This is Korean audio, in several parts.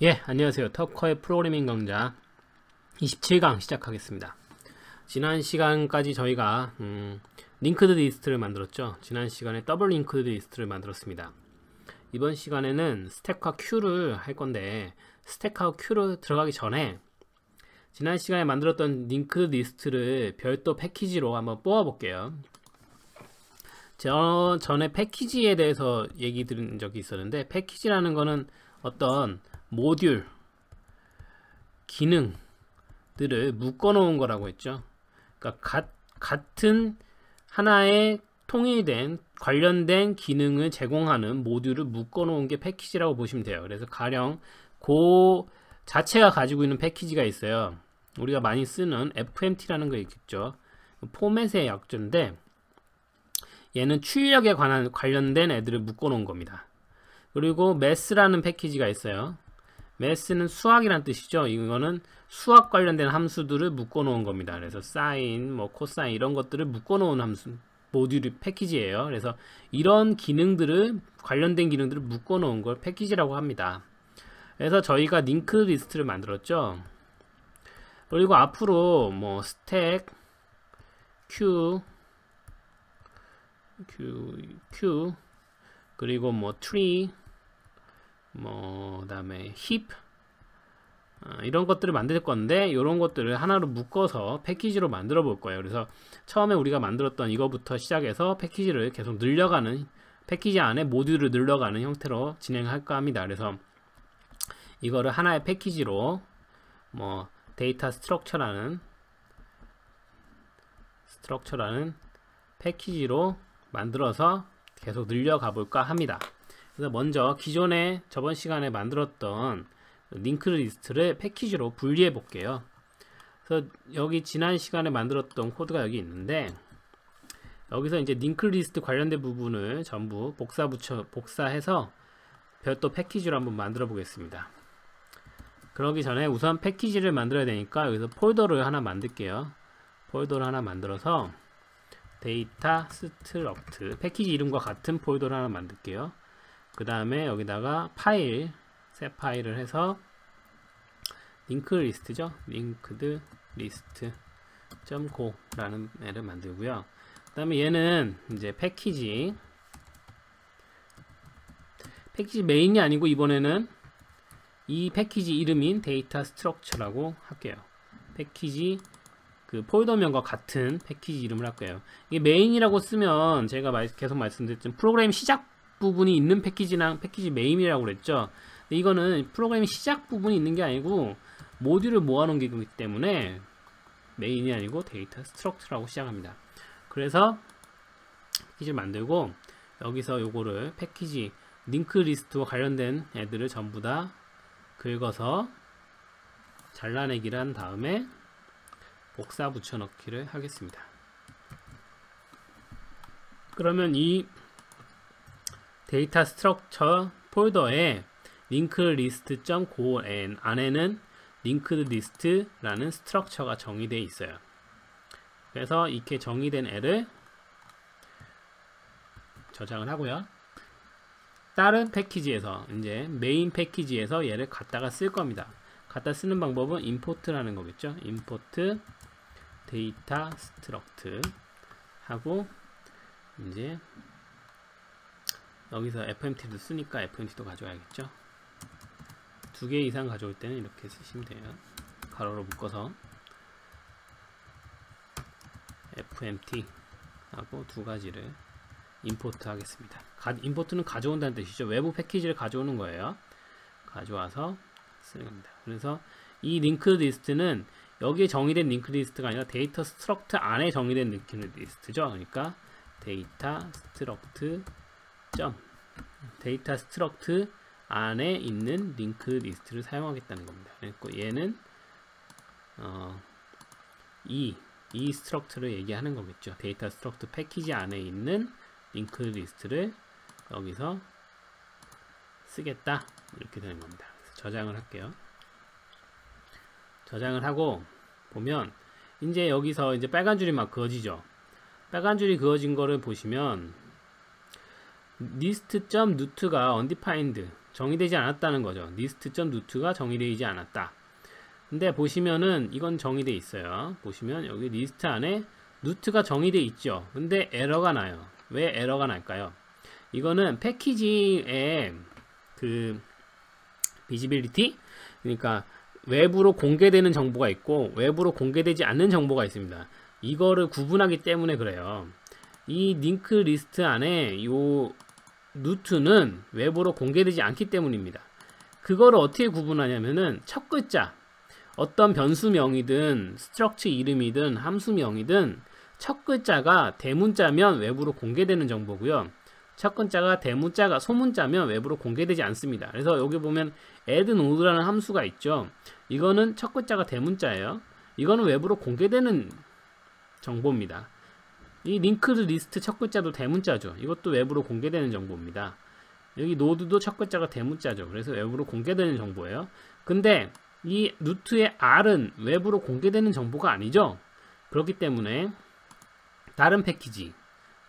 예, 안녕하세요. 터커의 프로그래밍 강좌 27강 시작하겠습니다. 지난 시간까지 저희가 링크드 리스트를 만들었죠. 지난 시간에 더블 링크드 리스트를 만들었습니다. 이번 시간에는 스택과 큐를 할 건데, 스택하고 큐를 들어가기 전에 지난 시간에 만들었던 링크드 리스트를 별도 패키지로 한번 뽑아 볼게요. 전에 패키지에 대해서 얘기 드린 적이 있었는데, 패키지라는 거는 어떤 모듈, 기능들을 묶어 놓은 거라고 했죠. 그러니까 같은 하나의 통일된 관련된 기능을 제공하는 모듈을 묶어 놓은 게 패키지라고 보시면 돼요. 그래서 가령 그 자체가 가지고 있는 패키지가 있어요. 우리가 많이 쓰는 FMT라는 거 있겠죠. 포맷의 약자인데, 얘는 출력에 관련된 애들을 묶어 놓은 겁니다. 그리고 math라는 패키지가 있어요. math는 수학이란 뜻이죠. 이거는 수학 관련된 함수들을 묶어 놓은 겁니다. 그래서 sin, 코사인 이런 것들을 묶어 놓은 함수 모듈이 패키지예요. 그래서 이런 기능들을 관련된 기능들을 묶어 놓은 걸 패키지라고 합니다. 그래서 저희가 링크 리스트를 만들었죠. 그리고 앞으로 스택, q 그리고 tree, 그다음에 heap, 이런 것들을 만들 건데, 이런 것들을 하나로 묶어서 패키지로 만들어 볼 거예요. 그래서 처음에 우리가 만들었던 이거부터 시작해서 패키지를 계속 늘려가는, 패키지 안에 모듈을 늘려가는 형태로 진행할까 합니다. 그래서 이거를 하나의 패키지로 데이터 스트럭처라는 패키지로 만들어서 계속 늘려가 볼까 합니다. 그래서 먼저 기존에 저번 시간에 만들었던 링크 리스트를 패키지로 분리해 볼게요. 그래서 여기 지난 시간에 만들었던 코드가 여기 있는데, 여기서 이제 링크 리스트 관련된 부분을 전부 복사해서 별도 패키지로 한번 만들어 보겠습니다. 그러기 전에 우선 패키지를 만들어야 되니까 여기서 폴더를 하나 만들게요. 폴더를 하나 만들어서 데이터 스트럭트, 패키지 이름과 같은 폴더를 하나 만들게요. 그 다음에 여기다가 새 파일을 해서 링크 리스트죠. 링크드 리스트.go 라는 애를 만들고요. 그 다음에 얘는 이제 패키지 메인이 아니고, 이번에는 이 패키지 이름인 데이터 스트럭처라고 할게요. 패키지 폴더명과 같은 패키지 이름을 할게요. 이게 메인이라고 쓰면 제가 계속 말씀드렸지만 프로그램 시작 부분이 있는 패키지랑 패키지 메인이라고 그랬죠. 근데 이거는 프로그램 시작 부분이 있는 게 아니고 모듈을 모아놓은 게 있기 때문에 메인이 아니고 데이터 스트럭처라고 시작합니다. 그래서 패키지를 만들고, 여기서 요거를 패키지 링크 리스트와 관련된 애들을 전부 다 긁어서 잘라내기를 한 다음에 복사 붙여넣기를 하겠습니다. 그러면 이 데이터 스트럭처 폴더에 링크 리스트.go 안에는 링크드 리스트라는 스트럭처가 정의되어 있어요. 그래서 이렇게 정의된 애를 저장을 하고요. 다른 패키지에서, 이제 메인 패키지에서 얘를 갖다가 쓸 겁니다. 갖다 쓰는 방법은 import라는 거겠죠. import 데이터 스트럭트 하고, 이제 여기서 fmt도 쓰니까 fmt도 가져와야겠죠. 2개 이상 가져올 때는 이렇게 쓰시면 돼요. 가로로 묶어서 fmt 하고 2가지를 임포트 하겠습니다. 임포트는 가져온다는 뜻이죠. 외부 패키지를 가져오는 거예요. 가져와서 쓰는 겁니다. 그래서 이 링크 리스트는 여기에 정의된 링크 리스트가 아니라 데이터 스트럭트 안에 정의된 링크 리스트죠. 그러니까 데이터 스트럭트 안에 있는 링크 리스트를 사용하겠다는 겁니다. 그리고 얘는 이 스트럭트를 얘기하는 거겠죠. 데이터 스트럭트 패키지 안에 있는 링크 리스트를 여기서 쓰겠다, 이렇게 되는 겁니다. 그래서 저장을 할게요. 저장을 하고 보면 이제 여기서 이제 빨간 줄이 막 그어지죠. 빨간 줄이 그어진 거를 보시면 list.nut가 undefined 정의되지 않았다는 거죠. list.newt가 정의되지 않았다. 근데 보시면은 이건 정의되어 있어요. 보시면 여기 리스트 안에 newt가 정의되어 있죠. 근데 에러가 나요. 왜 에러가 날까요? 이거는 패키지의 그 비지빌리티, 그러니까 외부로 공개되는 정보가 있고 외부로 공개되지 않는 정보가 있습니다. 이거를 구분하기 때문에 그래요. 이 링크 리스트 안에 요 newt는 외부로 공개되지 않기 때문입니다. 그거를 어떻게 구분하냐면은 첫 글자, 어떤 변수명이든 스트럭처 이름이든 함수명이든 첫 글자가 대문자면 외부로 공개되는 정보고요. 첫 글자가 대문자가 소문자면 외부로 공개되지 않습니다. 그래서 여기 보면 add node라는 함수가 있죠. 이거는 첫 글자가 대문자예요. 이거는 외부로 공개되는 정보입니다. 이 링크드 리스트 첫 글자도 대문자죠. 이것도 외부로 공개되는 정보입니다. 여기 노드도 첫 글자가 대문자죠. 그래서 외부로 공개되는 정보예요. 근데 이 newt의 r은 외부로 공개되는 정보가 아니죠. 그렇기 때문에 다른 패키지,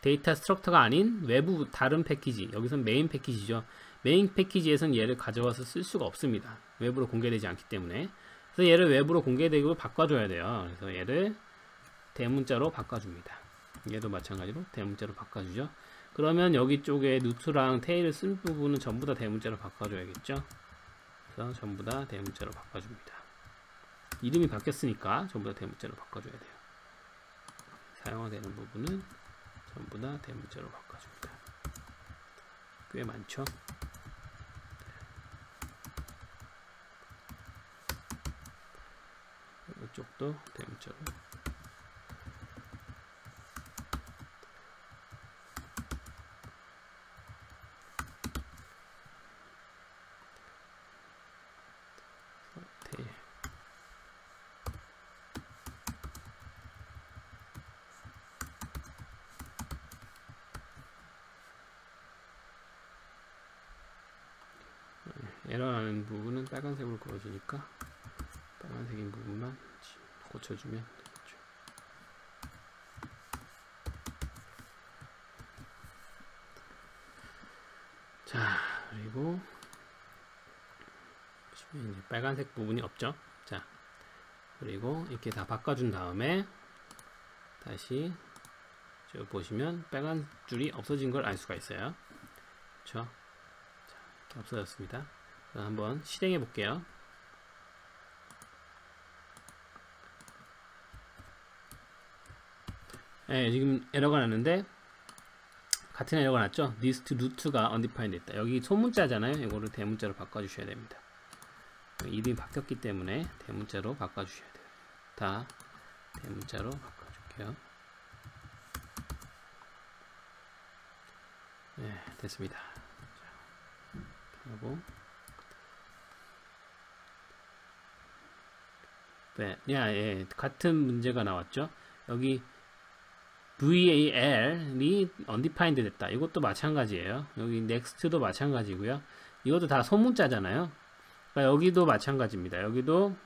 데이터 스트럭터가 아닌 외부 다른 패키지, 여기선 메인 패키지죠. 메인 패키지에선 얘를 가져와서 쓸 수가 없습니다. 외부로 공개되지 않기 때문에. 그래서 얘를 외부로 공개되고 바꿔줘야 돼요. 그래서 얘를 대문자로 바꿔줍니다. 얘도 마찬가지로 대문자로 바꿔주죠. 그러면 여기 쪽에 newt랑 tail을 쓴 부분은 전부 다 대문자로 바꿔줘야겠죠. 그래서 전부 다 대문자로 바꿔줍니다. 이름이 바뀌었으니까 전부 다 대문자로 바꿔줘야 돼요. 사용되는 부분은 전부 다 대문자로 바꿔줍니다. 꽤 많죠? 이쪽도 대문자로. 에러 나는 부분은 빨간색으로 그어주니까 빨간색인 부분만 고쳐주면 되겠죠. 자, 그리고 보시면 이제 빨간색 부분이 없죠. 자, 그리고 이렇게 다 바꿔준 다음에 다시 저 보시면 빨간 줄이 없어진 걸 알 수가 있어요. 그렇죠? 자, 이렇게 없어졌습니다. 한번 실행해 볼게요. 네, 지금 에러가 났는데 같은 에러가 났죠. list newt가 undefined 됐다. 여기 소문자잖아요. 이거를 대문자로 바꿔주셔야 됩니다. 이름이 바뀌었기 때문에 대문자로 바꿔주셔야 돼요. 다 대문자로 바꿔줄게요. 네, 됐습니다. 자, 하고 네, 예, 같은 문제가 나왔죠. 여기 VAL이 undefined 됐다. 이것도 마찬가지예요. 여기 next도 마찬가지고요. 이것도 다 소문자잖아요. 그러니까 여기도 마찬가지입니다. 여기도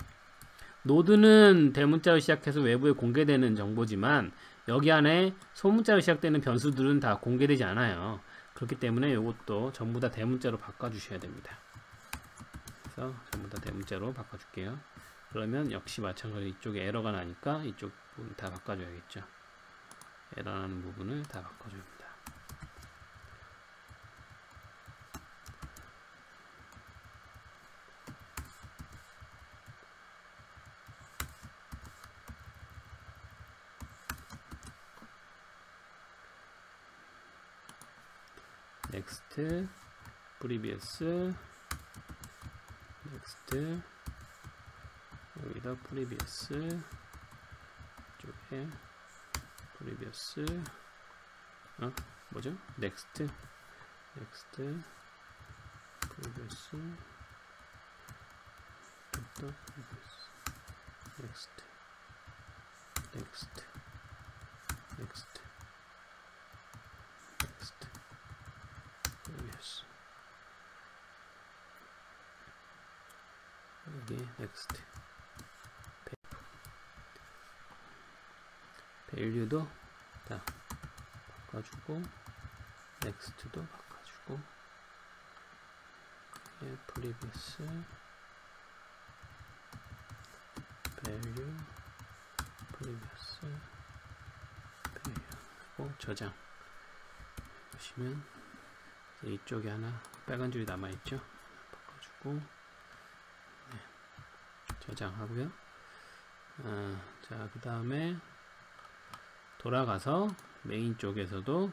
노드는 대문자로 시작해서 외부에 공개되는 정보지만 여기 안에 소문자로 시작되는 변수들은 다 공개되지 않아요. 그렇기 때문에 이것도 전부 다 대문자로 바꿔주셔야 됩니다. 그래서 전부 다 대문자로 바꿔줄게요. 그러면 역시 마찬가지로 이쪽에 에러가 나니까 이쪽 부분 다 바꿔줘야겠죠. 에러 나는 부분을 다 바꿔줍니다. next, previous, next, 여기다 previous, 쪽에 previous, 뭐죠? next, previous, 또 previous, next, previous, 여기 next, value도 다 바꿔주고 next도 바꿔주고 previous value previous value 하고 저장. 보시면 이쪽에 하나 빨간 줄이 남아있죠. 바꿔주고 네. 저장하고요. 자, 그 다음에 돌아가서 메인 쪽에서도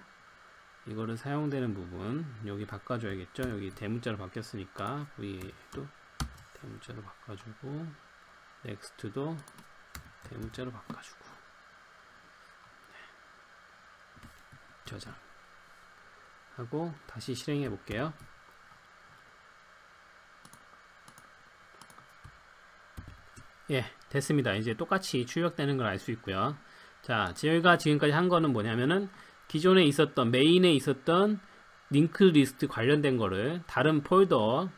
이거를 사용되는 부분 여기 바꿔줘야겠죠. 여기 대문자로 바뀌었으니까 V도 대문자로 바꿔주고 넥스트도 대문자로 바꿔주고 네. 저장 하고 다시 실행해 볼게요. 예, 됐습니다. 이제 똑같이 출력되는 걸 알 수 있고요. 자, 저희가 지금까지 한 거는 뭐냐면은 기존에 있었던 메인에 있었던 링크 리스트 관련된 거를 다른 폴더,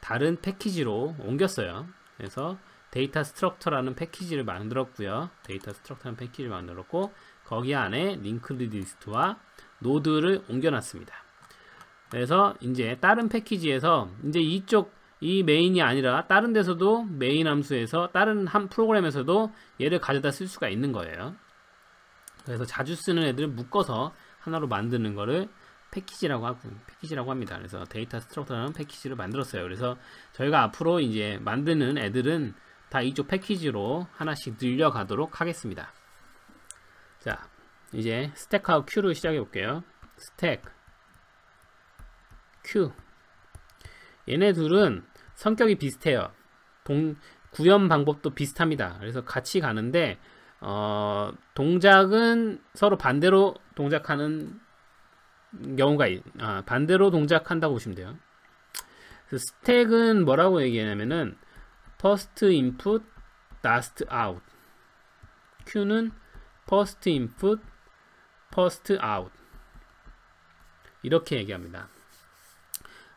다른 패키지로 옮겼어요. 그래서 데이터 스트럭처라는 패키지를 만들었고요. 데이터 스트럭처라는 패키지를 만들었고 거기 안에 링크 리스트와 노드를 옮겨놨습니다. 그래서 이제 다른 패키지에서 이제 이 메인이 아니라 다른 데서도 메인 함수에서 다른 한 프로그램에서도 얘를 가져다 쓸 수가 있는 거예요. 그래서 자주 쓰는 애들을 묶어서 하나로 만드는 거를 패키지라고 합니다. 그래서 데이터 스트럭처라는 패키지를 만들었어요. 그래서 저희가 앞으로 이제 만드는 애들은 다 이쪽 패키지로 하나씩 늘려가도록 하겠습니다. 자, 이제 스택하고 큐를 시작해 볼게요. 스택 큐. 얘네 둘은 성격이 비슷해요. 구현 방법도 비슷합니다. 그래서 같이 가는데 동작은 서로 반대로 동작하는 경우가 반대로 동작한다고 보시면 돼요. 스택은 뭐라고 얘기하냐면은 first input, last out. Q는 first input, first out. 이렇게 얘기합니다.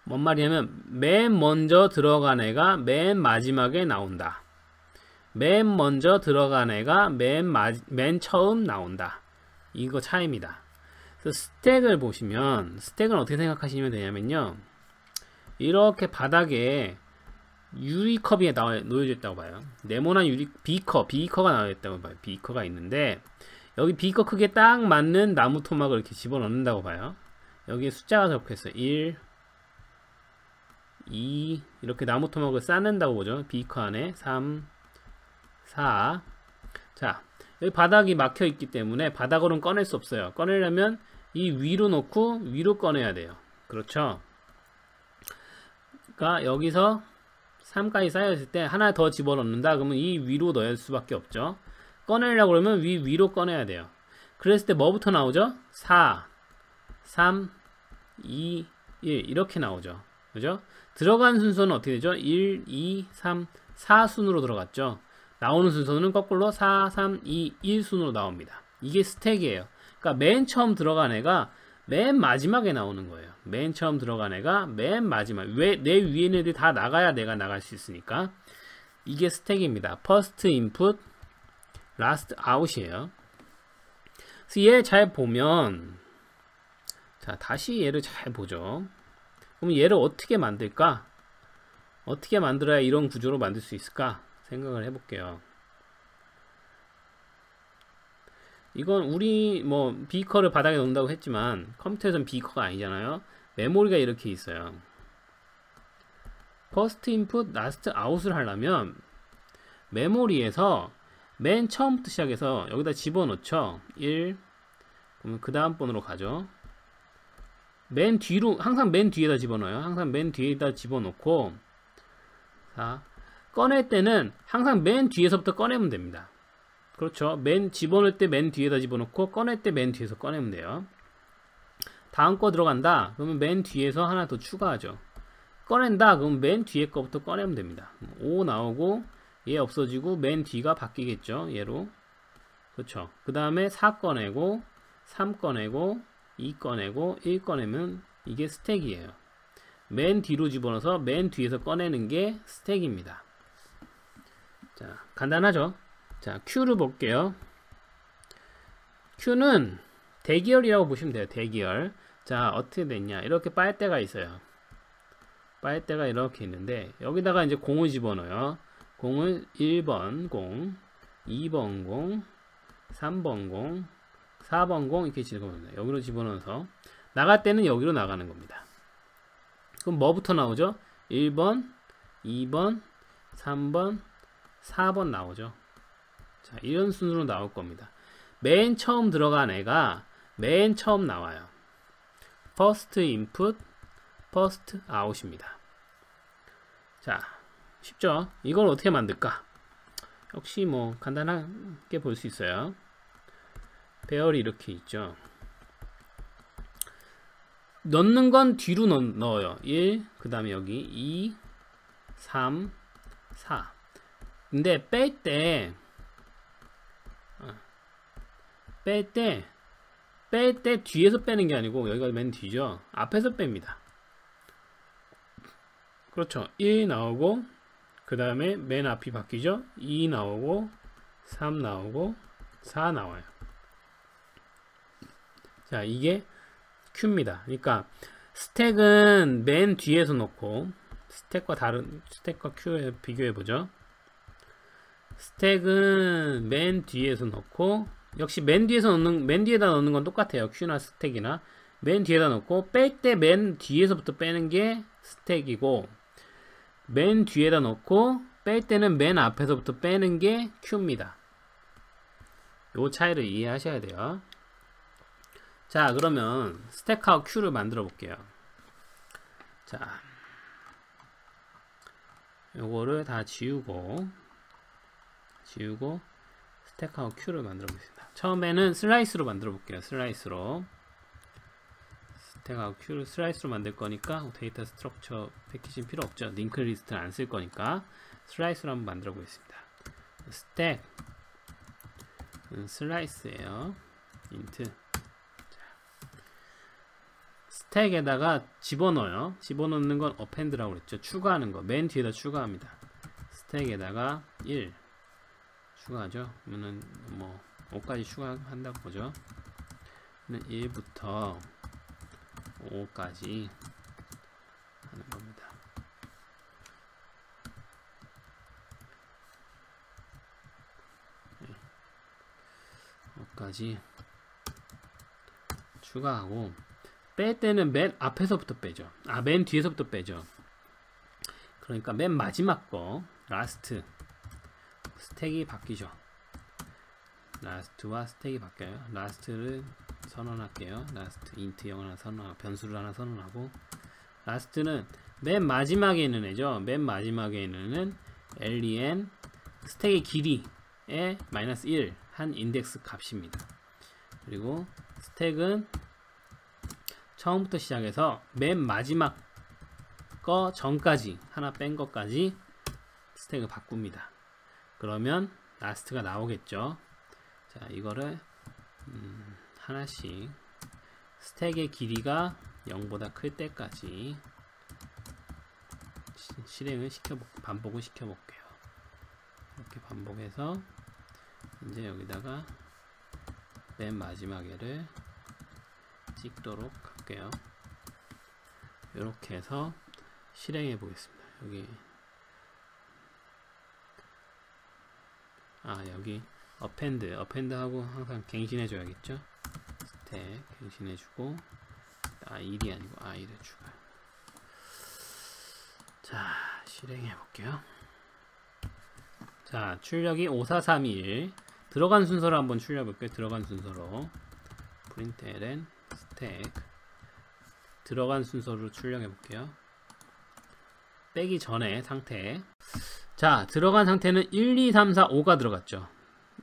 뭔 말이냐면 맨 먼저 들어간 애가 맨 마지막에 나온다. 맨 먼저 들어간 애가 맨 처음 나온다. 이거 차이입니다. 그래서 스택을 보시면 스택은 어떻게 생각하시면 되냐면요. 이렇게 바닥에 유리컵이 놓여져 있다고 봐요. 네모난 비커가 나와 있다고 봐요. 비커가 있는데 여기 비커 크기에 딱 맞는 나무 토막을 이렇게 집어넣는다고 봐요. 여기에 숫자가 적혀있어요. 1, 2 이렇게 나무 토막을 쌓는다고 보죠. 비커 안에 3, 4. 자, 여기 바닥이 막혀 있기 때문에 바닥으로는 꺼낼 수 없어요. 꺼내려면 이 위로 놓고 위로 꺼내야 돼요. 그렇죠? 그러니까 여기서 3까지 쌓여있을 때 하나 더 집어넣는다. 그러면 이 위로 넣을 수밖에 없죠. 꺼내려고 그러면 위로 꺼내야 돼요. 그랬을 때 뭐부터 나오죠? 4, 3, 2, 1 이렇게 나오죠. 그죠? 들어간 순서는 어떻게 되죠? 1, 2, 3, 4 순으로 들어갔죠. 나오는 순서는 거꾸로 4, 3, 2, 1 순으로 나옵니다. 이게 스택이에요. 그러니까 맨 처음 들어간 애가 맨 마지막에 나오는 거예요. 맨 처음 들어간 애가 맨 마지막. 왜? 내 위에 있는 애들이 다 나가야 내가 나갈 수 있으니까. 이게 스택입니다. first input, last out이에요. 그래서 얘 잘 보면, 자, 다시 얘를 잘 보죠. 그럼 얘를 어떻게 만들까? 어떻게 만들어야 이런 구조로 만들 수 있을까? 생각을 해볼게요. 이건 우리 비커를 바닥에 놓는다고 했지만 컴퓨터에서는 비커가 아니잖아요. 메모리가 이렇게 있어요. first input, last out을 하려면 메모리에서 맨 처음부터 시작해서 여기다 집어넣죠. 1, 그러면 그 다음 번으로 가죠. 맨 뒤로, 항상 맨 뒤에다 집어넣어요. 항상 맨 뒤에다 집어넣고, 자, 꺼낼 때는 항상 맨 뒤에서부터 꺼내면 됩니다. 그렇죠. 집어넣을 때 맨 뒤에다 집어넣고, 꺼낼 때 맨 뒤에서 꺼내면 돼요. 다음 거 들어간다. 그러면 맨 뒤에서 하나 더 추가하죠. 꺼낸다. 그러면 맨 뒤에 거부터 꺼내면 됩니다. 5 나오고, 얘 없어지고, 맨 뒤가 바뀌겠죠. 얘로. 그렇죠. 그 다음에 4 꺼내고, 3 꺼내고, 2 꺼내고 1 꺼내면 이게 스택이에요. 맨 뒤로 집어넣어서 맨 뒤에서 꺼내는 게 스택입니다. 자, 간단하죠? 자, Q를 볼게요. Q는 대기열이라고 보시면 돼요. 대기열. 자, 어떻게 됐냐? 이렇게 빨대가 있어요. 빨대가 이렇게 있는데 여기다가 이제 공을 집어넣어요. 공을 1번 공, 2번 공, 3번 공, 4번 공 이렇게 집어넣어요. 여기로 집어넣어서 나갈 때는 여기로 나가는 겁니다. 그럼 뭐부터 나오죠? 1번, 2번, 3번, 4번 나오죠. 자, 이런 순으로 나올 겁니다. 맨 처음 들어간 애가 맨 처음 나와요. first input, first out입니다. 자, 쉽죠? 이걸 어떻게 만들까? 역시 뭐 간단하게 볼 수 있어요. 배열이 이렇게 있죠. 넣는 건 뒤로 넣어요. 1, 그 다음에 여기 2, 3, 4. 근데 뺄 때 뒤에서 빼는 게 아니고 여기가 맨 뒤죠. 앞에서 뺍니다. 그렇죠. 1 나오고 그 다음에 맨 앞이 바뀌죠. 2 나오고 3 나오고 4 나와요. 자, 이게 Q입니다. 그러니까 스택은 맨 뒤에서 놓고 스택과 Q에 비교해 보죠. 스택은 맨 뒤에서 놓고 역시 맨 뒤에다 넣는 건 똑같아요. Q나 스택이나 맨 뒤에다 넣고 뺄 때 맨 뒤에서부터 빼는 게 스택이고 맨 뒤에다 넣고 뺄 때는 맨 앞에서부터 빼는 게 Q입니다. 요 차이를 이해하셔야 돼요. 자, 그러면 스택하고 Q를 만들어 볼게요. 자, 요거를 다 지우고 스택하고 Q를 만들어 보겠습니다. 처음에는 슬라이스로 만들어 볼게요. 슬라이스로 스택하고 Q를 슬라이스로 만들 거니까 데이터 스트럭처 패키지는 필요 없죠. 링크 리스트는 안 쓸 거니까 슬라이스로 한번 만들어 보겠습니다. 스택 슬라이스예요. 인트. 스택에다가 집어넣어요. 집어넣는 건 어펜드라고 그랬죠. 추가하는 거. 맨 뒤에다 추가합니다. 스택에다가 1 추가하죠. 그러면은 뭐 5까지 추가한다고 보죠. 1부터 5까지 하는 겁니다. 5까지 추가하고 뺄 때는 맨 앞에서부터 빼죠. 맨 뒤에서부터 빼죠. 그러니까 맨 마지막 거 라스트 스택이 바뀌죠. 라스트와 스택이 바뀌어요. 라스트를 선언할게요. 라스트 인트 0 하나 선언하고 변수를 하나 선언하고 라스트는 맨 마지막에 있는 애죠. 맨 마지막에 있는 애는 len 스택의 길이에 마이너스 1 한 인덱스 값입니다. 그리고 스택은 처음부터 시작해서 맨 마지막 거 전까지 하나 뺀 것까지 스택을 바꿉니다. 그러면 라스트가 나오겠죠. 자, 이거를 하나씩 스택의 길이가 0보다 클 때까지 실행을 반복을 시켜볼게요. 이렇게 반복해서 이제 여기다가 맨 마지막에를 찍도록 할게요. 이렇게 해서 실행해 보겠습니다. 여기 어펜드하고 항상 갱신해 줘야겠죠. 스택 갱신해 주고 1이 아니고 i를 추가. 자, 실행해 볼게요. 자, 출력이 54321 들어간 순서로 한번 출력해 볼게요. 들어간 순서로 println 스택 들어간 순서로 출력해 볼게요. 빼기 전에 상태. 자, 들어간 상태는 1, 2, 3, 4, 5가 들어갔죠.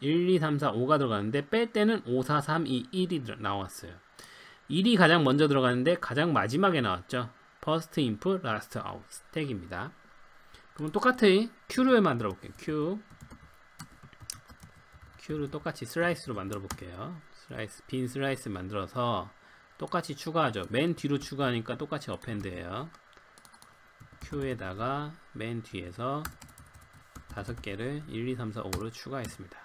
1, 2, 3, 4, 5가 들어갔는데 뺄 때는 5, 4, 3, 2, 1이 나왔어요. 1이 가장 먼저 들어갔는데 가장 마지막에 나왔죠. first input, last out 스택입니다. 그럼 똑같이 Q를 만들어 볼게요. Q를 똑같이 슬라이스로 만들어 볼게요. 빈 슬라이스 만들어서 똑같이 추가하죠. 맨 뒤로 추가하니까 똑같이 어펜드예요. Q에다가 맨 뒤에서 5개를 1, 2, 3, 4, 5를 추가했습니다.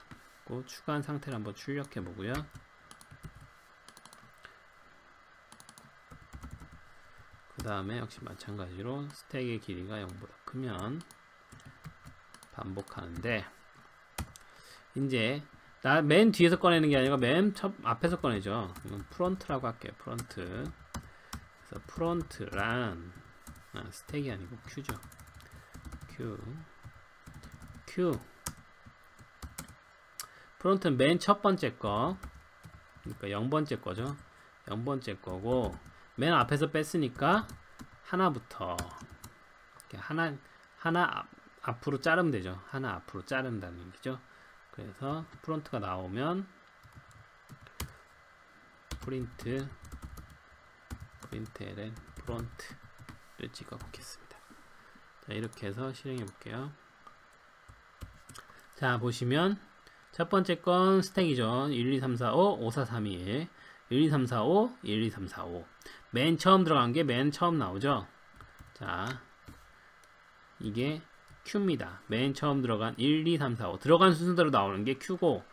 그 추가한 상태를 한번 출력해 보고요. 그 그 다음에 역시 마찬가지로 스택의 길이가 0보다 크면 반복하는데, 이제 나 맨 뒤에서 꺼내는 게 아니라 맨 앞에서 꺼내죠. 이건 프론트라고 할게요. 프론트. 그래서 프론트란 스택이 아니고 큐죠. 큐. 프론트는 맨 첫 번째 거, 그러니까 0번째 거죠. 0번째 거고, 맨 앞에서 뺐으니까 하나부터 이렇게 하나 앞으로 자르면 되죠. 하나 앞으로 자른다는 얘기죠. 그래서 프론트가 나오면 프린트 ln 프론트를 찍어 보겠습니다. 자, 이렇게 해서 실행해 볼게요. 자, 보시면 첫 번째 건 스택이죠. 1, 2, 3, 4, 5, 5, 4, 3, 2, 1, 1, 2, 3, 4, 5, 1, 2, 3, 4, 5. 맨 처음 들어간 게 맨 처음 나오죠. 자, 이게 Q입니다. 맨 처음 들어간 1, 2, 3, 4, 5. 들어간 순서대로 나오는 게 Q고,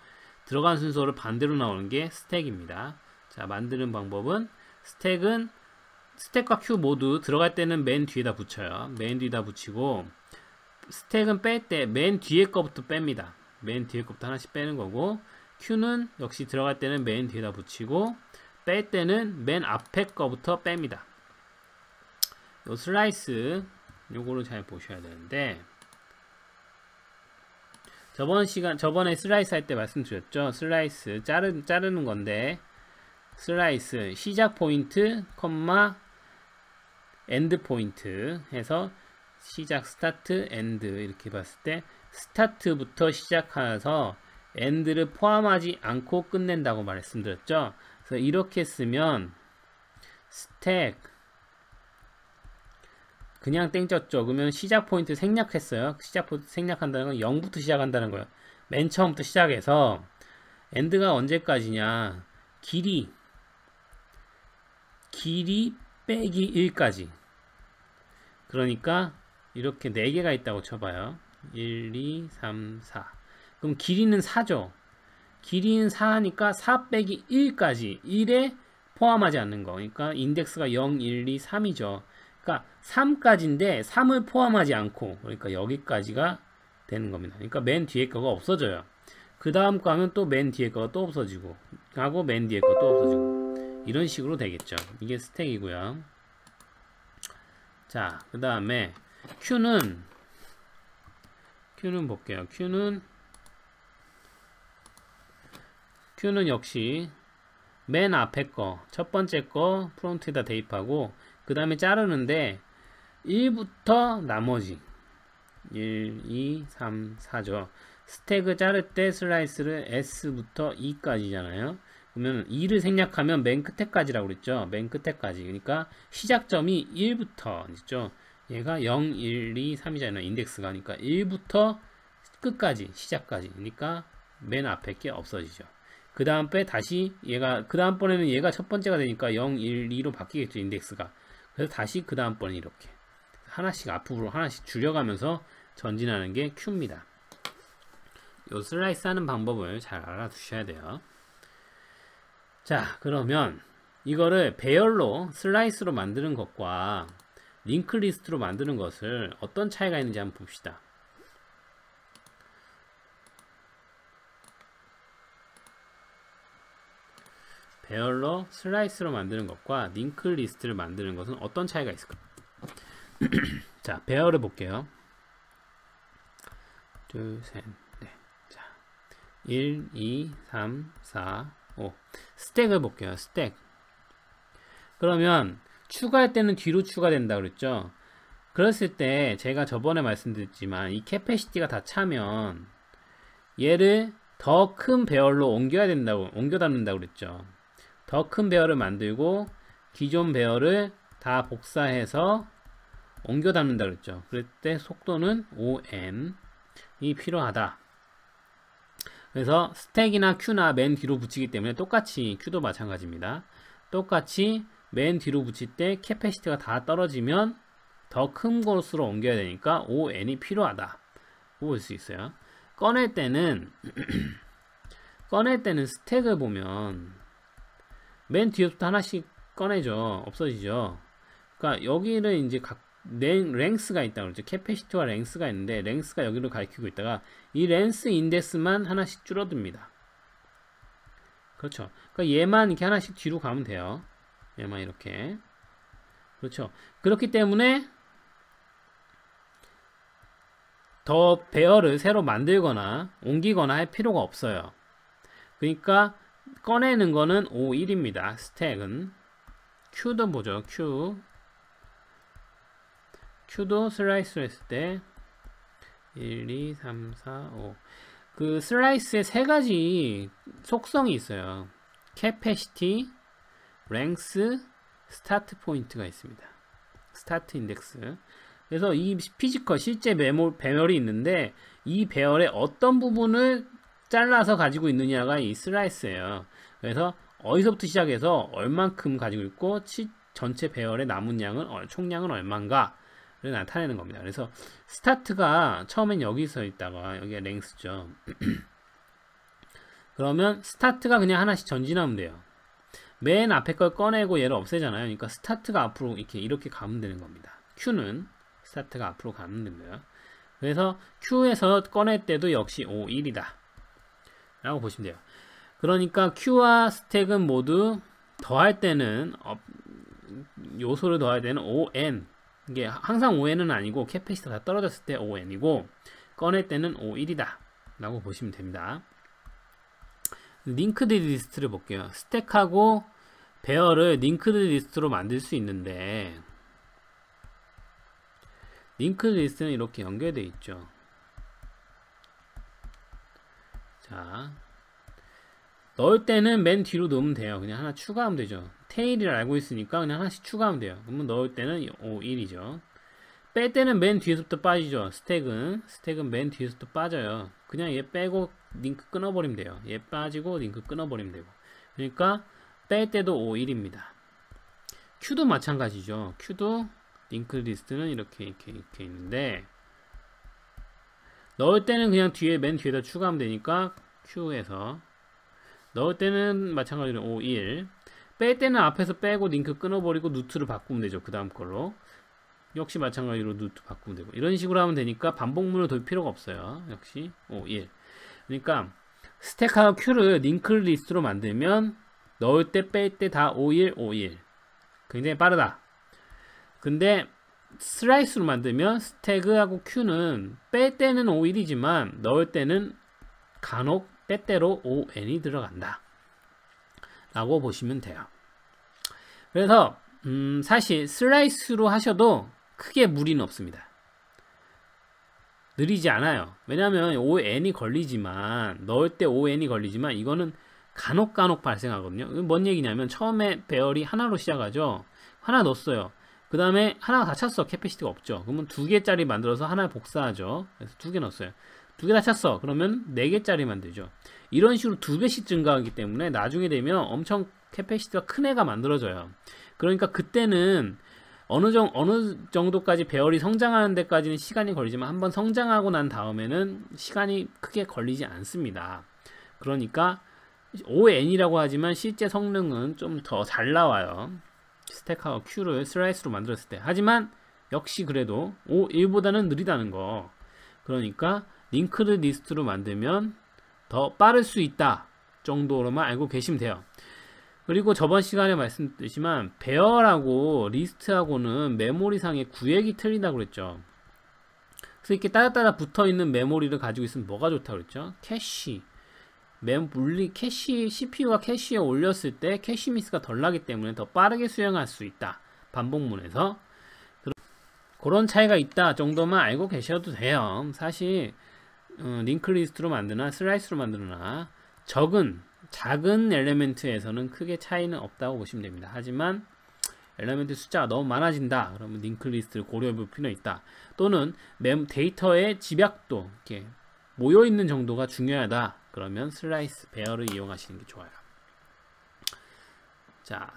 들어간 순서로 반대로 나오는 게 스택입니다. 자, 만드는 방법은 스택과 Q 모두 들어갈 때는 맨 뒤에다 붙여요. 맨 뒤에다 붙이고, 스택은 뺄 때 맨 뒤에 거부터 뺍니다. 맨 뒤에 거부터 하나씩 빼는 거고, Q는 역시 들어갈 때는 맨 뒤에다 붙이고, 뺄 때는 맨 앞에 거부터 뺍니다. 요 슬라이스, 요거를 잘 보셔야 되는데, 저번에 슬라이스 할 때 말씀드렸죠. 슬라이스 자르는 건데, 슬라이스 시작 포인트, 엔드 포인트 해서 시작 스타트, 엔드 이렇게 봤을 때 스타트부터 시작해서 엔드를 포함하지 않고 끝낸다고 말씀드렸죠. 그래서 이렇게 쓰면 스택 그냥 땡쳤죠. 그러면 시작 포인트 생략했어요. 시작 포인트 생략한다는 건 0부터 시작한다는 거예요. 맨 처음부터 시작해서 엔드가 언제까지냐, 길이 빼기 1까지. 그러니까 이렇게 4개가 있다고 쳐봐요. 1, 2, 3, 4. 그럼 길이는 4죠. 길이는 4하니까 4 빼기 1까지. 1에 포함하지 않는 거. 그러니까 인덱스가 0, 1, 2, 3이죠. 그러니까 3까지인데 3을 포함하지 않고, 그러니까 여기까지가 되는 겁니다. 그러니까 맨 뒤에 거가 없어져요. 그 다음 거 하면 또 맨 뒤에 거가 또 없어지고, 하고 맨 뒤에 거 또 없어지고, 이런 식으로 되겠죠. 이게 스택이고요. 자, 그 다음에 Q는 볼게요. Q는 역시 맨 앞에 거, 첫 번째 거 프론트에다 대입하고, 그 다음에 자르는데 1부터 나머지 1, 2, 3, 4죠. 스택을 자를 때 슬라이스를 S부터 E까지잖아요. 그러면 2를 생략하면 맨 끝에까지라고 그랬죠. 맨 끝에까지. 그러니까 시작점이 1부터 있죠. 얘가 0, 1, 2, 3이잖아요. 인덱스가. 그러니까 1부터 끝까지, 시작까지. 그러니까 맨 앞에 게 없어지죠. 그 다음에 다시 그 다음번에는 얘가 첫 번째가 되니까 0, 1, 2로 바뀌겠죠. 인덱스가. 그래서 다시 그 다음번에 이렇게 하나씩 앞으로 하나씩 줄여가면서 전진하는 게 Q입니다. 요 슬라이스 하는 방법을 잘 알아두셔야 돼요. 자, 그러면 이거를 배열로 슬라이스로 만드는 것과 링크 리스트로 만드는 것을 어떤 차이가 있는지 한번 봅시다. 배열로 슬라이스로 만드는 것과 링크 리스트를 만드는 것은 어떤 차이가 있을까요? 자, 배열을 볼게요. 둘, 셋, 넷. 자, 1, 2, 3, 4, 5. 스택을 볼게요. 스택. 그러면 추가할 때는 뒤로 추가된다 그랬죠. 그랬을 때 제가 저번에 말씀드렸지만 이 캐패시티가 다 차면 얘를 더 큰 배열로 옮겨 담는다고 그랬죠. 더 큰 배열을 만들고 기존 배열을 다 복사해서 옮겨 담는다 그랬죠. 그럴 때 속도는 5n이 필요하다. 그래서 스택이나 Q나 맨 뒤로 붙이기 때문에 똑같이 Q도 마찬가지입니다. 똑같이 맨 뒤로 붙일 때 캐패시티가 다 떨어지면 더 큰 곳으로 옮겨야 되니까 5n이 필요하다 볼 수 있어요. 꺼낼 때는 스택을 보면 맨 뒤에부터 하나씩 꺼내죠. 없어지죠. 그러니까 여기를 이제 각 랭스가 있다 그러죠. 캐패시티와 랭스가 있는데 랭스가 여기로 가리키고 있다가 이 랭스 인덱스만 하나씩 줄어듭니다. 그렇죠. 그러니까 얘만 이렇게 하나씩 뒤로 가면 돼요. 얘만 이렇게. 그렇죠. 그렇기 때문에 더 배열을 새로 만들거나 옮기거나 할 필요가 없어요. 그러니까 꺼내는 거는 O1입니다. 스택은. Q도 보죠. Q도 슬라이스로 했을 때 1, 2, 3, 4, 5. 그 슬라이스에 세 가지 속성이 있어요. 캐패시티, 랭스, 스타트 포인트가 있습니다. 스타트 인덱스. 그래서 이 피지컬 실제 배열이 있는데 이 배열의 어떤 부분을 잘라서 가지고 있느냐가 이 슬라이스예요. 그래서 어디서부터 시작해서 얼만큼 가지고 있고 전체 배열의 남은 양은 총량은 얼마인가를 나타내는 겁니다. 그래서 스타트가 처음엔 여기서 있다가 여기가 랭스죠. 그러면 스타트가 그냥 하나씩 전진하면 돼요. 맨 앞에 걸 꺼내고 얘를 없애잖아요. 그러니까 스타트가 앞으로 이렇게 가면 되는 겁니다. Q는 스타트가 앞으로 가면 됩니다. 그래서 Q에서 꺼낼 때도 역시 O1이다 라고 보시면 돼요. 그러니까 Q와 스택은 모두 더할 때는 요소를 더할 때는 ON, 이게 항상 ON은 아니고 캐패시티가 다 떨어졌을 때 ON이고 꺼낼 때는 O1이다 라고 보시면 됩니다. 링크드 리스트를 볼게요. 스택하고 배열을 링크드 리스트로 만들 수 있는데 링크드 리스트는 이렇게 연결되어 있죠. 자, 넣을 때는 맨 뒤로 넣으면 돼요. 그냥 하나 추가하면 되죠. 테일을 알고 있으니까 그냥 하나씩 추가하면 돼요. 그러면 넣을 때는 O1이죠. 뺄 때는 맨 뒤에서부터 빠지죠. 스택은 맨 뒤에서부터 빠져요. 그냥 얘 빼고 링크 끊어버리면 돼요. 얘 빠지고 링크 끊어버리면 되고. 그러니까 뺄 때도 O1입니다. Q도 마찬가지죠. Q도 링크 리스트는 이렇게 있는데 넣을 때는 그냥 맨 뒤에다 추가하면 되니까 Q에서 넣을 때는 마찬가지로 O1, 뺄 때는 앞에서 빼고 링크 끊어버리고 누트를 바꾸면 되죠. 그 다음 걸로 역시 마찬가지로 누트 바꾸면 되고 이런 식으로 하면 되니까 반복문을 돌 필요가 없어요. 역시 O1. 그러니까 스택하고 Q를 링크 리스트로 만들면 넣을 때 뺄 때 다 O1 굉장히 빠르다. 근데 슬라이스로 만들면 스택하고 Q는 뺄 때는 O1이지만 넣을 때는 간혹 때때로 ON이 들어간다 라고 보시면 돼요. 그래서 사실 슬라이스로 하셔도 크게 무리는 없습니다. 느리지 않아요. 왜냐하면 ON이 걸리지만 넣을 때 ON이 걸리지만 이거는 간혹 발생하거든요. 뭔 얘기냐면 처음에 배열이 하나로 시작하죠. 하나 넣었어요. 그 다음에 하나가 다 찼어. 캐패시티가 없죠. 그러면 2개짜리 만들어서 하나 복사하죠. 그래서 2개 넣었어요. 2개 다 찼어. 그러면 4개짜리 만들죠. 이런 식으로 2배씩 증가하기 때문에 나중에 되면 엄청 캐패시티가 큰 애가 만들어져요. 그러니까 그때는 어느 정도까지 배열이 성장하는 데까지는 시간이 걸리지만 한번 성장하고 난 다음에는 시간이 크게 걸리지 않습니다. 그러니까 ON이라고 하지만 실제 성능은 좀 더 잘 나와요. 스택하고 Q를 슬라이스로 만들었을 때. 하지만 역시 그래도 O1보다는 느리다는 거. 그러니까 링크드 리스트로 만들면 더 빠를 수 있다 정도로만 알고 계시면 돼요. 그리고 저번 시간에 말씀드렸지만 배열하고 리스트하고는 메모리상의 구획이 틀리다고 그랬죠. 그래서 이렇게 따닥따닥 붙어있는 메모리를 가지고 있으면 뭐가 좋다고 그랬죠? 캐시. CPU가 캐시에 올렸을 때 캐시 미스가 덜 나기 때문에 더 빠르게 수행할 수 있다. 반복문에서. 그런 차이가 있다 정도만 알고 계셔도 돼요. 사실 링크 리스트로 만드나 슬라이스로 만드나 작은 엘리멘트에서는 크게 차이는 없다고 보시면 됩니다. 하지만 엘리멘트 숫자가 너무 많아진다 그러면 링크 리스트를 고려해 볼 필요가 있다. 또는 데이터의 집약도 이렇게 모여있는 정도가 중요하다 그러면 슬라이스 배열을 이용하시는 게 좋아요. 자,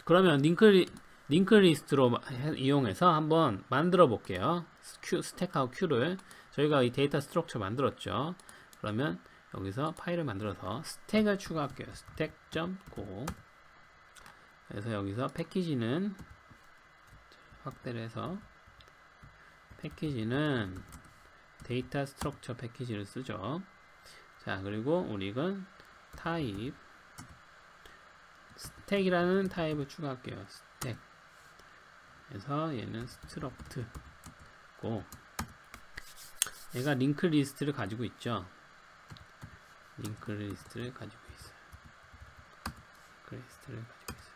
그러면 링크 리스트로 이용해서 한번 만들어 볼게요. 스택하고 Q를 저희가 이 데이터 스트럭처 만들었죠. 그러면 여기서 파일을 만들어서 스택을 추가할게요. 스택.go. 그래서 여기서 패키지는 확대를 해서 패키지는 데이터 스트럭처 패키지를 쓰죠. 자, 그리고 우리는 타입 스택이라는 타입을 추가할게요. 스택. 그래서 얘는 스트럭트고, 얘가 링크 리스트를 가지고 있죠. 링크 리스트를 가지고 있어요. 링크 리스트를 가지고 있어요.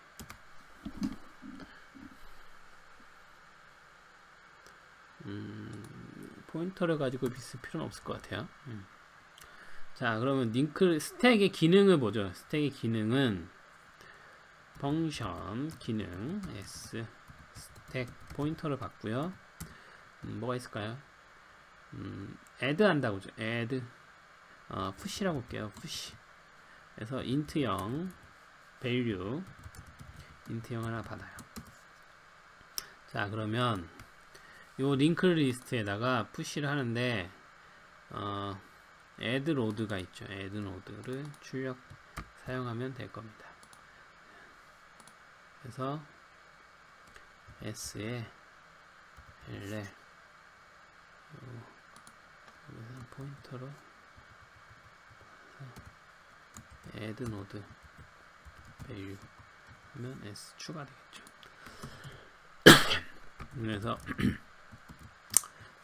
포인터를 가지고 있을 필요는 없을 것 같아요. 자, 그러면 링크 스택의 기능을 보죠. 스택의 기능은 펑션 기능 s 스택 포인터를 받고요. 뭐가 있을까요? add 한다고 하죠. add push라고 할게요. push. 그래서 int 0 value int 0 하나 받아요. 자, 그러면 요 링크 리스트에다가 push를 하는데 add load가 있죠. add load를 출력 사용하면 될 겁니다. 그래서 s에 l에 여기서 포인터로 add node value 하면 s 추가되겠죠. 그래서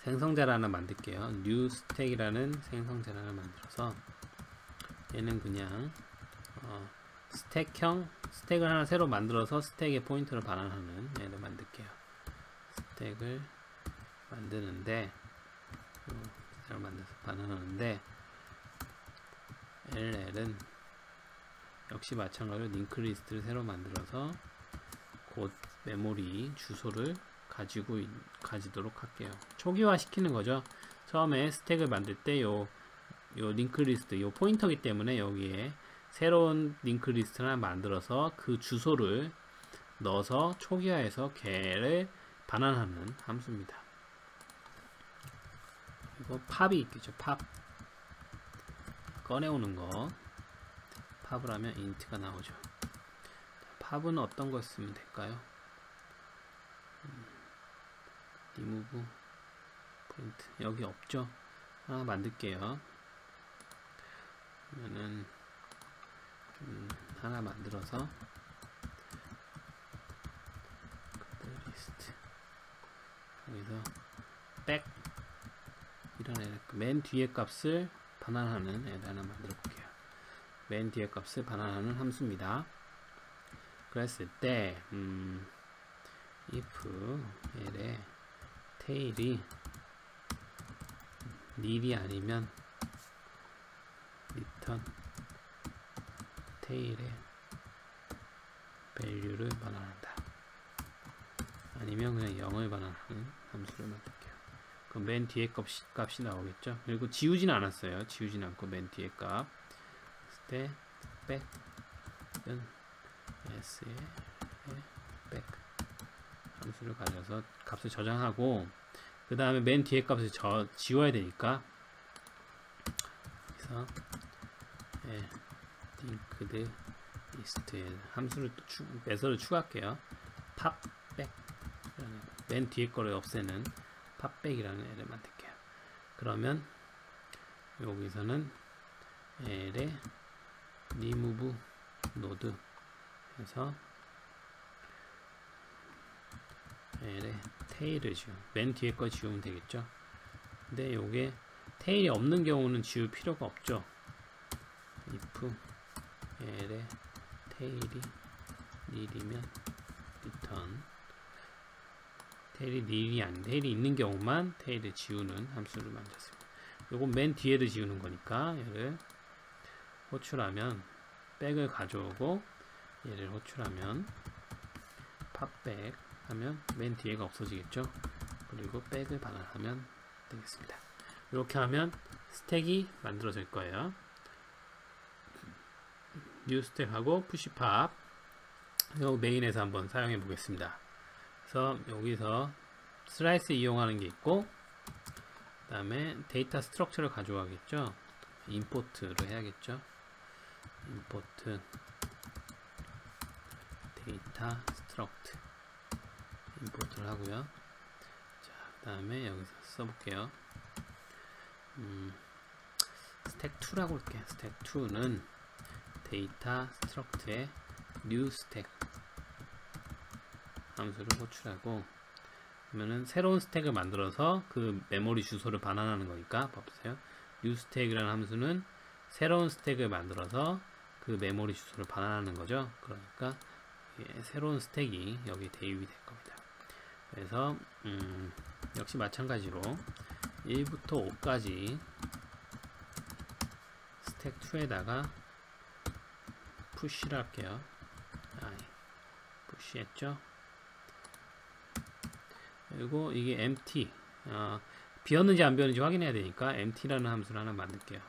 생성자를 하나 만들게요. new stack이라는 생성자를 하나 만들어서 얘는 그냥 스택형 스택을 하나 새로 만들어서 스택의 포인터를 반환하는 얘를 만들게요. 스택을 만드는데 새로 만들어서 반환하는데 LL은 역시 마찬가지로 링크 리스트를 새로 만들어서 곧 메모리 주소를 가지도록 할게요. 초기화 시키는 거죠. 처음에 스택을 만들 때 요 링크 리스트, 요 포인터이기 때문에 여기에 새로운 링크 리스트 하나 만들어서 그 주소를 넣어서 초기화해서 걔를 반환하는 함수입니다. 그리고 팝이 있겠죠. 팝 꺼내오는 거 팝을 하면 int가 나오죠. 팝은 어떤 걸 쓰면 될까요? remove 포인트 여기 없죠. 하나 만들게요. 그러면은 하나 만들어서 리스트 여기서 back 이런 애 맨 뒤에 값을 반환하는 애를 하나 만들어 볼게요. 맨 뒤에 값을 반환하는 함수입니다. 그랬을 때 if l의 테일이 nil이 아니면 return 테일의 value를 반환한다. 아니면 그냥 0을 반환하는 함수를 만들게요. 그럼 맨 뒤에 값이 나오겠죠. 그리고 지우진 않았어요. 지우진 않고 맨 뒤에 값 했을 때 back은 s의 back 함수를 가져서 값을 저장하고 그 다음에 맨 뒤에 값을 지워야 되니까 그래서 linked list에 함수를 또 메서드를 추가할게요. popback 맨 뒤에 거를 없애는 popback이라는 애를 만들게요. 그러면 여기서는 l에 remove node 해서 l에 테일을 맨 뒤에 거 지우면 되겠죠. 근데 요게 테일이 없는 경우는 지울 필요가 없죠. if l에 테일이 nil이면 return 테일이 nil이 아닌 테일이 있는 경우만 테일을 지우는 함수를 만들었습니다. 요건 맨 뒤에를 지우는 거니까 얘를 호출하면 백을 가져오고 얘를 호출하면 popback 하면 맨 뒤에가 없어지겠죠. 그리고 백을 반환하면 되겠습니다. 이렇게 하면 스택이 만들어질 거예요. new 스택하고 push pop 요 메인에서 한번 사용해 보겠습니다. 그래서 여기서 슬라이스 이용하는 게 있고 그 다음에 데이터 스트럭처를 가져가겠죠. 임포트를 해야겠죠. 임포트 데이터 스트럭트 임포트를 하고요. 자, 그 다음에 여기서 써볼게요. 스택 2라고 할게요. 스택 2는 데이터 스트럭트에 new 스택 함수를 호출하고, 그러면은 새로운 스택을 만들어서 그 메모리 주소를 반환하는 거니까 봐보세요. new 스택이라는 함수는 새로운 스택을 만들어서 그 메모리 주소를 반환하는 거죠. 그러니까 새로운 스택이 여기 대입이 될 겁니다. 그래서 역시 마찬가지로 1부터 5까지 스택 2에다가 푸시를 할게요. 푸시했죠. 그리고 이게 empty, 비었는지 안 비었는지 확인해야 되니까 empty라는 함수를 하나 만들게요.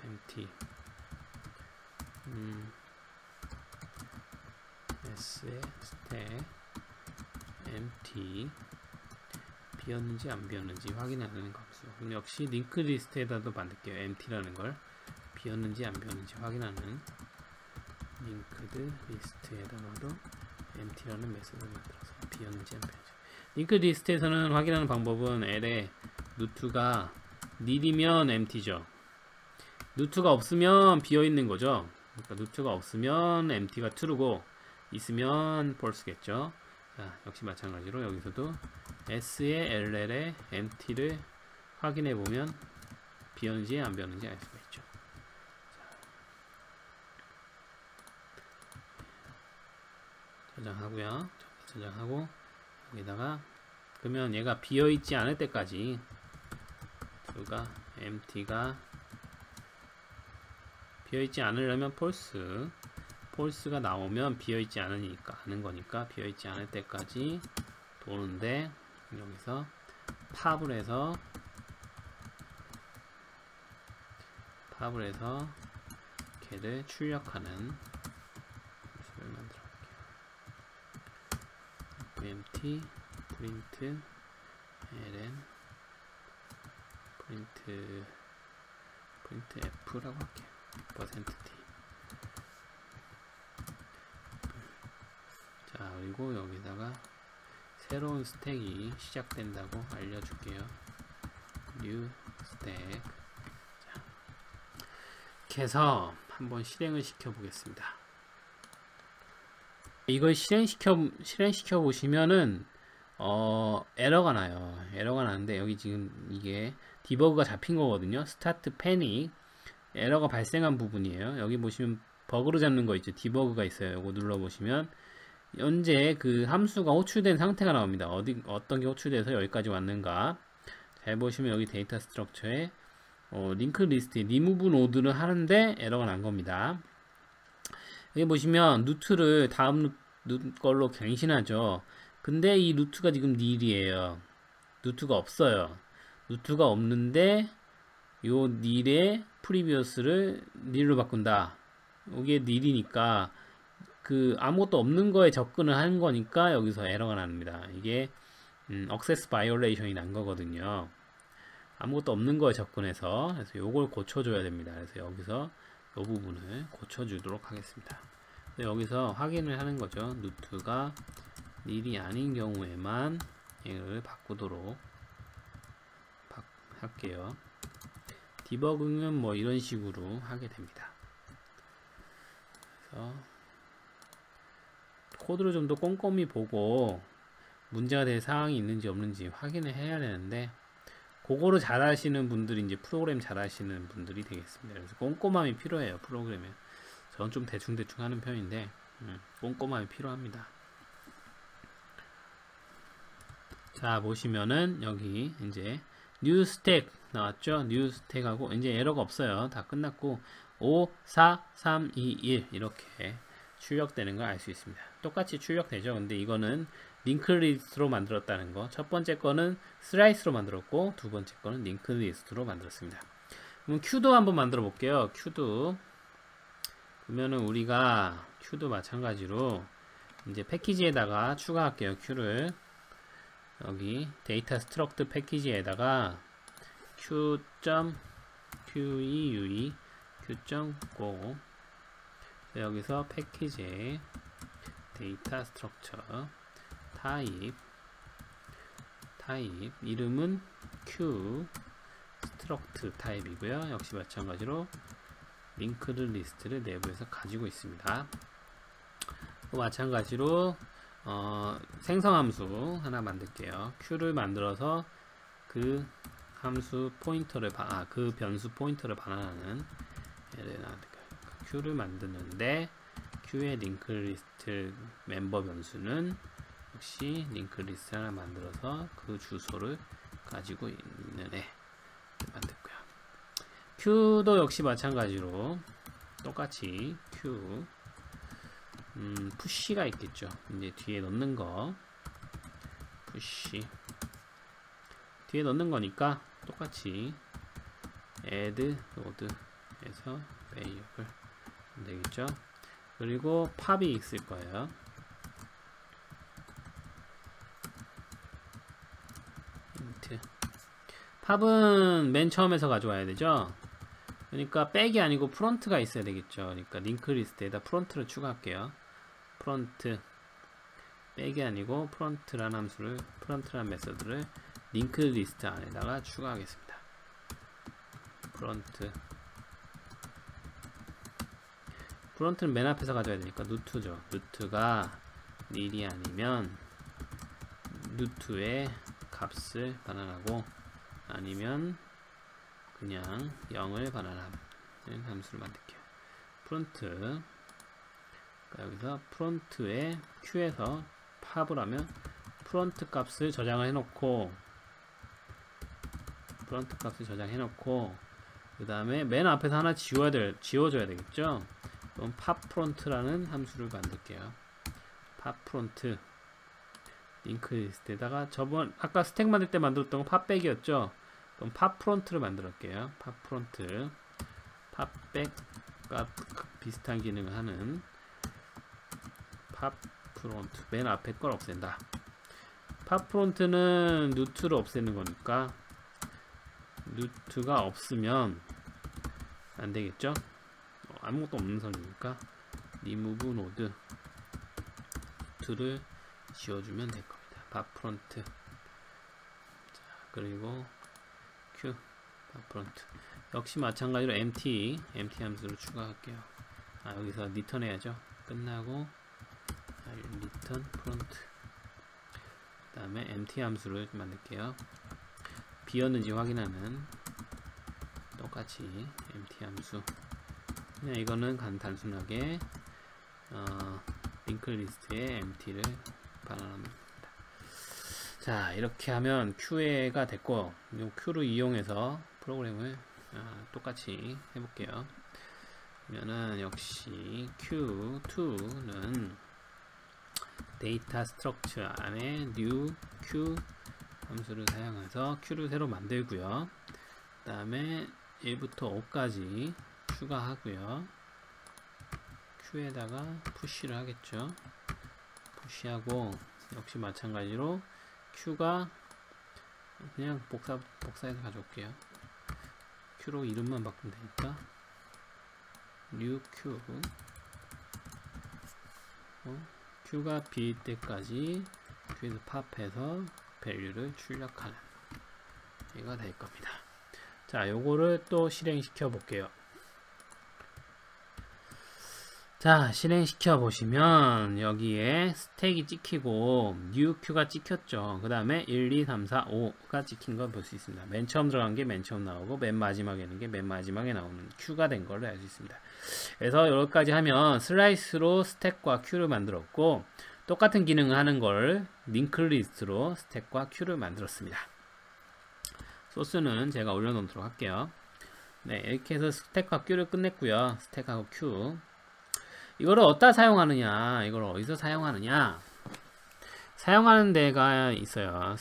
empty s의 스택 empty 비었는지 안 비었는지 확인하는 함수. 그럼 역시 링크 리스트에다도 만들게요. empty라는 걸 비었는지 안 비었는지 확인하는 링크드 리스트에다가도 empty라는 메소드를 만들어서 비었는지 안 비었는지. 링크 리스트에서는 확인하는 방법은 L에 누트가 nil이면 empty죠. 누트가 없으면 비어있는 거죠. 그러니까 누트가 없으면 empty가 true고 있으면 false겠죠. 자, 역시 마찬가지로 여기서도 S의 LL에 empty를 확인해 보면 비었는지 안 비었는지 알 수가 있죠. 저장하고요. 저장하고 여기다가 그러면 얘가 비어있지 않을 때까지 누가 empty가 비어있지 않으려면 false가 나오면 비어있지 않은 거니까 비어있지 않을 때까지 도는데, 여기서 팝을 해서 걔를 출력하는 모습을 만들어 볼게요. empty print ln print f라고 할게요. %t. 자, 그리고 여기다가 새로운 스택이 시작된다고 알려줄게요. new stack. 자, 이렇게 해서 한번 실행을 시켜 보겠습니다. 이걸 실행시켜 보시면은 에러가 나요. 에러가 나는데 여기 지금 이게 디버그가 잡힌 거거든요. 스타트 패닉 에러가 발생한 부분이에요. 여기 보시면 버그로 잡는 거 있죠. 디버그가 있어요. 이거 눌러 보시면 현재 그 함수가 호출된 상태가 나옵니다. 어떤 게 호출돼서 여기까지 왔는가. 잘 보시면 여기 데이터 스트럭처에 링크 리스트에 리무브 노드를 하는데 에러가 난 겁니다. 여기 보시면 루트를 다음 걸로 갱신하죠. 근데 이 루트가 지금 nil이에요. 루트가 없어요. 루트가 없는데 요 nil의 previously nil로 바꾼다. 이게 nil이니까 그 아무것도 없는 거에 접근을 하는 거니까 여기서 에러가 납니다. 이게 access violation이 난 거거든요. 아무것도 없는 거에 접근해서, 그래서 요걸 고쳐줘야 됩니다. 그래서 여기서 이 부분을 고쳐주도록 하겠습니다. 여기서 확인을 하는 거죠. 루트가 nil이 아닌 경우에만 얘를 바꾸도록 할게요. 디버깅은 뭐 이런 식으로 하게 됩니다. 그래서 코드를 좀 더 꼼꼼히 보고 문제가 될 사항이 있는지 없는지 확인을 해야 되는데, 그거를 잘 하시는 분들이 이제 프로그램 잘 하시는 분들이 되겠습니다. 그래서 꼼꼼함이 필요해요. 프로그램에 저는 좀 대충 하는 편인데 꼼꼼함이 필요합니다. 자, 보시면은 여기 이제 new stack 나왔죠. new stack하고 이제 에러가 없어요. 다 끝났고 5, 4, 3, 2, 1 이렇게 출력되는 걸 알 수 있습니다. 똑같이 출력되죠. 근데 이거는 링크 리스트로 만들었다는 거. 첫 번째 거는 슬라이스로 만들었고 두 번째 거는 링크 리스트로 만들었습니다. 그럼 큐도 한번 만들어 볼게요. 큐도. 그러면은 우리가 큐도 마찬가지로 이제 패키지에다가 추가할게요. 큐를 여기 데이터 스트럭트 패키지에다가 q.queue q.go 여기서 패키지에 데이터 스트럭처 타입 이름은 q struct 타입이고요. 역시 마찬가지로 링크드 리스트를 내부에서 가지고 있습니다. 또 마찬가지로 생성함수 하나 만들게요. q를 만들어서 그 함수 포인터를 그 변수 포인터를 반환하는 q를 만드는데 q의 링크 리스트 멤버 변수는 역시 링크 리스트 하나 만들어서 그 주소를 가지고 있는 애 만들고요. q도 역시 마찬가지로 똑같이 q 푸시가 있겠죠. 이제 뒤에 넣는 거 푸시 뒤에 넣는 거니까 똑같이 add node 해서 배역을 되겠죠. 그리고 팝이 있을 거예요. 팝은 맨 처음에서 가져와야 되죠. 그러니까 백이 아니고 프론트가 있어야 되겠죠. 그러니까 링크 리스트에다 프론트를 추가할게요. 프론트 백이 아니고 프론트라는 함수를 프론트라는 메서드를 링크 리스트 안에다가 추가하겠습니다. 프론트는 맨 앞에서 가져야 되니까 루트죠. 루트가 닐이 아니면 루트의 값을 반환하고 아니면 그냥 0을 반환하는 함수를 만들게요. 프론트 여기서 프론트에 q에서 팝을 하면 프론트 값을 저장을 해놓고 그 다음에 맨 앞에서 하나 지워줘야 되겠죠. 그럼 팝프론트라는 함수를 만들게요. 팝프론트 링크 리스트에다가 아까 스택 만들 때 만들었던 건 팝백이었죠. 그럼 팝프론트를 만들었게요. 팝프론트 팝백과 비슷한 기능을 하는 팝프론트 맨 앞에 걸 없앤다. 팝프론트는 루트를 없애는 거니까 루트가 없으면 안 되겠죠. 아무것도 없는 선이니까 remove node 루트를 지워주면 될 겁니다. 팝프론트 그리고 q 팝프론트 역시 마찬가지로 empty 함수를 추가할게요. 여기서 return 해야죠. 끝나고 return 프론트 그 다음에 empty 함수를 만들게요. 비었는지 확인하는 똑같이 empty 함수 그냥 이거는 단순하게 링크 리스트에 empty를 반환합니다. 자 이렇게 하면 QA가 됐고 이 Q를 이용해서 프로그램을 똑같이 해볼게요. 그러면은 역시 Q2는 데이터 스트럭처 안에 new Q 함수를 사용해서 Q를 새로 만들고요. 그 다음에 1부터 5까지 추가하고요. Q에다가 푸시를 하겠죠. 푸시하고 역시 마찬가지로 Q가 그냥 복사해서 가져올게요. Q로 이름만 바꾸면 되니까 new Q Q가 B일 때까지 Q에서 팝해서 밸류를 출력하는 얘가 될 겁니다. 자, 요거를 또 실행시켜 볼게요. 자, 실행시켜 보시면 여기에 스택이 찍히고 new q가 찍혔죠. 그 다음에 1, 2, 3, 4, 5가 찍힌 걸 볼 수 있습니다. 맨 처음 들어간 게 맨 처음 나오고 맨 마지막에 있는 게 맨 마지막에 나오는 q가 된 걸 알 수 있습니다. 그래서 여기까지 하면 슬라이스로 스택과 q를 만들었고 똑같은 기능을 하는 걸 링크 리스트로 스택과 q를 만들었습니다. 소스는 제가 올려놓도록 할게요. 네, 이렇게 해서 스택과 q를 끝냈고요. 스택하고 q 이거를 어디다 사용하느냐, 이걸 어디서 사용하느냐, 사용하는 데가 있어요.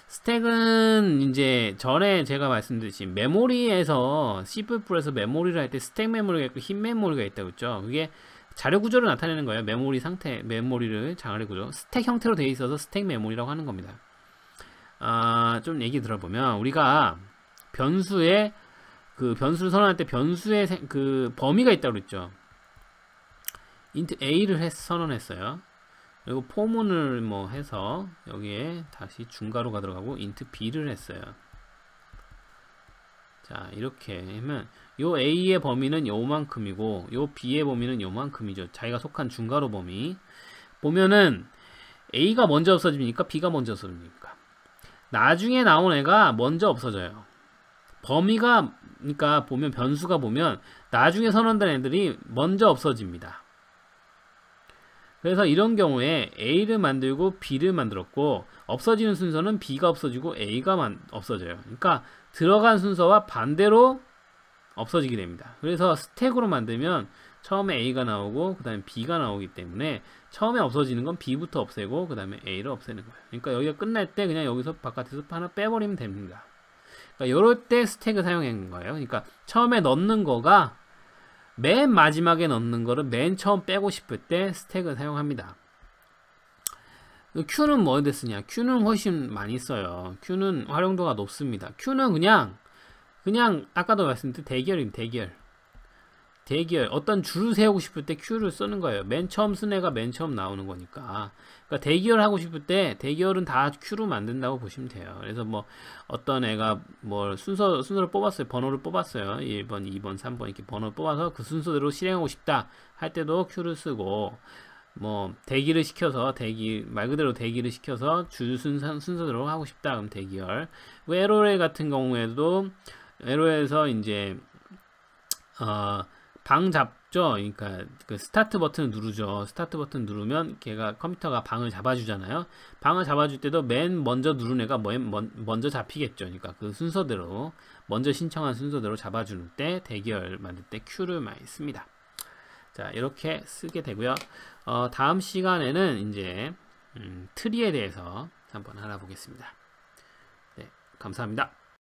스택은 이제 전에 제가 말씀드렸듯이 메모리에서 C++에서 메모리를 할 때 스택 메모리가 있고 흰 메모리가 있다고 했죠. 그게 자료 구조를 나타내는 거예요. 메모리 상태, 메모리를 자료 구조, 스택 형태로 되어 있어서 스택 메모리라고 하는 겁니다. 좀 얘기 들어보면 우리가 변수에 그 변수를 선언할 때 변수의 그 범위가 있다고 그랬죠. int a를 선언했어요. 그리고 포문을 뭐 해서 여기에 다시 중괄호가 들어가고 int b를 했어요. 자, 이렇게 하면 요 A의 범위는 요만큼이고 요 B의 범위는 요만큼이죠. 자기가 속한 중괄호 범위. 보면은 A가 먼저 없어집니까? B가 먼저 없어집니까? 나중에 나온 애가 먼저 없어져요. 범위가, 그러니까 보면 변수가 보면 나중에 선언된 애들이 먼저 없어집니다. 그래서 이런 경우에 A를 만들고 B를 만들었고 없어지는 순서는 B가 없어지고 A가 없어져요. 그러니까 들어간 순서와 반대로 없어지게 됩니다. 그래서 스택으로 만들면 처음에 A가 나오고 그 다음에 B가 나오기 때문에 처음에 없어지는 건 B부터 없애고 그 다음에 A를 없애는 거예요. 그러니까 여기가 끝날 때 그냥 여기서 바깥에서 하나 빼버리면 됩니다. 그러니까 이럴 때 스택을 사용한 거예요. 그러니까 처음에 넣는 거가 맨 마지막에 넣는 거를 맨 처음 빼고 싶을 때 스택을 사용합니다. Q는 뭐에 쓰냐? Q는 훨씬 많이 써요. Q는 활용도가 높습니다. Q는 그냥 아까도 말씀드린 대결입니다. 대결. 어떤 줄을 세우고 싶을 때 Q를 쓰는 거예요. 맨 처음 쓴 애가 맨 처음 나오는 거니까. 그러니까 대결 하고 싶을 때 대결은 다 Q로 만든다고 보시면 돼요. 그래서 뭐 어떤 애가 뭐 순서를 뽑았어요. 번호를 뽑았어요. 1번, 2번, 3번 이렇게 번호를 뽑아서 그 순서대로 실행하고 싶다 할 때도 Q를 쓰고 뭐 대기를 시켜서 말 그대로 대기를 시켜서 줄 순서대로 하고 싶다 그럼 대기열. 에로레 같은 경우에도 에로에서 이제 방 잡죠. 그러니까 그 스타트 버튼을 누르죠. 스타트 버튼 누르면 걔가 컴퓨터가 방을 잡아주잖아요. 방을 잡아줄 때도 맨 먼저 누른 애가 먼저 잡히겠죠. 그러니까 그 순서대로 먼저 신청한 순서대로 잡아주는 때 대기열 만들 때 Q를 많이 씁니다. 자, 이렇게 쓰게 되고요. 다음 시간에는 이제 트리에 대해서 한번 알아보겠습니다. 네, 감사합니다.